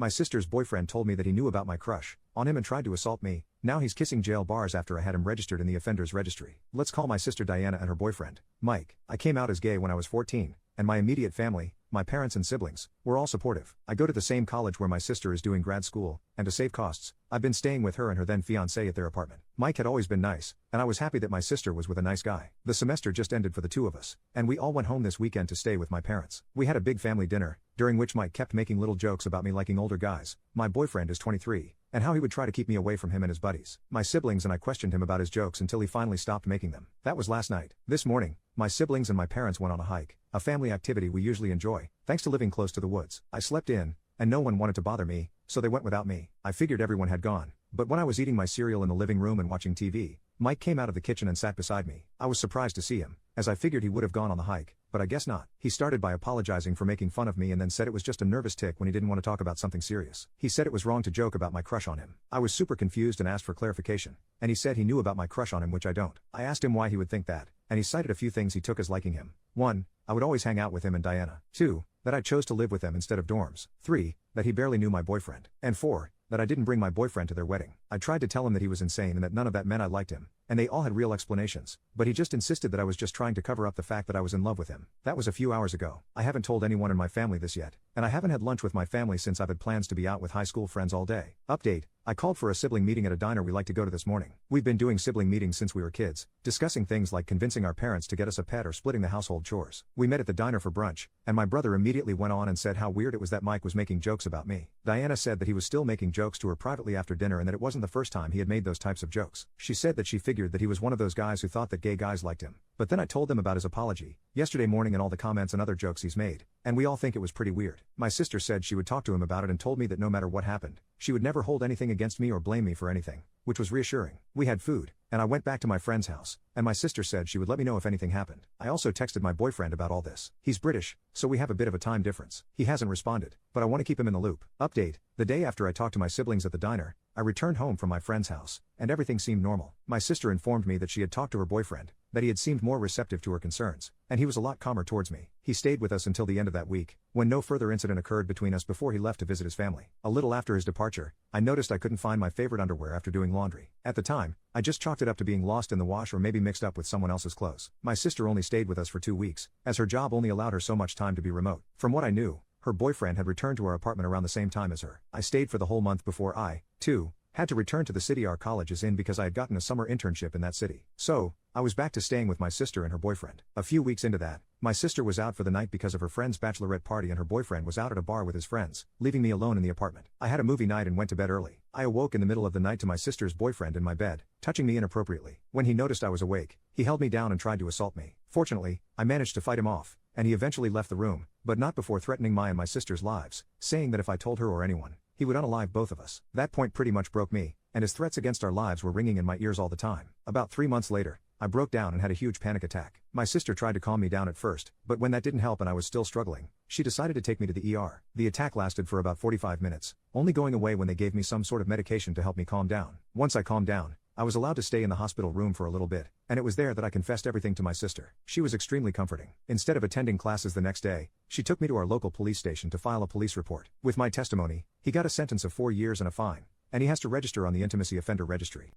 My sister's boyfriend told me that he knew about my crush on him and tried to assault me. Now he's kissing jail bars after I had him registered in the offenders registry. Let's call my sister Diana and her boyfriend, Mike. I came out as gay when I was 14, and my immediate family, my parents and siblings, were all supportive. I go to the same college where my sister is doing grad school, and to save costs, I've been staying with her and her then fiancé at their apartment. Mike had always been nice, and I was happy that my sister was with a nice guy. The semester just ended for the two of us, and we all went home this weekend to stay with my parents. We had a big family dinner, during which Mike kept making little jokes about me liking older guys. My boyfriend is 23, and how he would try to keep me away from him and his buddies. My siblings and I questioned him about his jokes until he finally stopped making them. That was last night. This morning, my siblings and my parents went on a hike, a family activity we usually enjoy, thanks to living close to the woods. I slept in, and no one wanted to bother me, so they went without me. I figured everyone had gone, but when I was eating my cereal in the living room and watching TV, Mike came out of the kitchen and sat beside me. I was surprised to see him, as I figured he would have gone on the hike, but I guess not. He started by apologizing for making fun of me and then said it was just a nervous tick when he didn't want to talk about something serious. He said it was wrong to joke about my crush on him. I was super confused and asked for clarification, and he said he knew about my crush on him, which I don't. I asked him why he would think that, and he cited a few things he took as liking him. 1. I would always hang out with him and Diana. 2. That I chose to live with them instead of dorms. 3. That he barely knew my boyfriend. And 4. That I didn't bring my boyfriend to their wedding. I tried to tell him that he was insane and that none of that meant I liked him, and they all had real explanations, but he just insisted that I was just trying to cover up the fact that I was in love with him. That was a few hours ago. I haven't told anyone in my family this yet, and I haven't had lunch with my family since I've had plans to be out with high school friends all day. Update: I called for a sibling meeting at a diner we like to go to this morning. We've been doing sibling meetings since we were kids, discussing things like convincing our parents to get us a pet or splitting the household chores. We met at the diner for brunch, and my brother immediately went on and said how weird it was that Mike was making jokes about me. Diana said that he was still making jokes to her privately after dinner and that it wasn't the first time he had made those types of jokes. She said that she figured that he was one of those guys who thought that gay guys liked him. But then I told them about his apology yesterday morning and all the comments and other jokes he's made, and we all think it was pretty weird. My sister said she would talk to him about it and told me that no matter what happened, she would never hold anything against me or blame me for anything, which was reassuring. We had food, and I went back to my friend's house, and my sister said she would let me know if anything happened. I also texted my boyfriend about all this. He's British, so we have a bit of a time difference. He hasn't responded, but I want to keep him in the loop. Update: the day after I talked to my siblings at the diner, I returned home from my friend's house, and everything seemed normal. My sister informed me that she had talked to her boyfriend, that he had seemed more receptive to her concerns, and he was a lot calmer towards me. He stayed with us until the end of that week, when no further incident occurred between us before he left to visit his family. A little after his departure, I noticed I couldn't find my favorite underwear after doing laundry. At the time, I just chalked it up to being lost in the wash or maybe mixed up with someone else's clothes. My sister only stayed with us for 2 weeks, as her job only allowed her so much time to be remote. From what I knew, her boyfriend had returned to our apartment around the same time as her. I stayed for the whole month before I, too, had to return to the city our college is in because I had gotten a summer internship in that city. So, I was back to staying with my sister and her boyfriend. A few weeks into that, my sister was out for the night because of her friend's bachelorette party and her boyfriend was out at a bar with his friends, leaving me alone in the apartment. I had a movie night and went to bed early. I awoke in the middle of the night to my sister's boyfriend in my bed, touching me inappropriately. When he noticed I was awake, he held me down and tried to assault me. Fortunately, I managed to fight him off, and he eventually left the room, but not before threatening my and my sister's lives, saying that if I told her or anyone, he would unalive both of us. That point pretty much broke me, and his threats against our lives were ringing in my ears all the time. About 3 months later, I broke down and had a huge panic attack. My sister tried to calm me down at first, but when that didn't help and I was still struggling, she decided to take me to the ER. The attack lasted for about 45 minutes, only going away when they gave me some sort of medication to help me calm down. Once I calmed down, I was allowed to stay in the hospital room for a little bit, and it was there that I confessed everything to my sister. She was extremely comforting. Instead of attending classes the next day, she took me to our local police station to file a police report. With my testimony, he got a sentence of 4 years and a fine, and he has to register on the intimacy offender registry.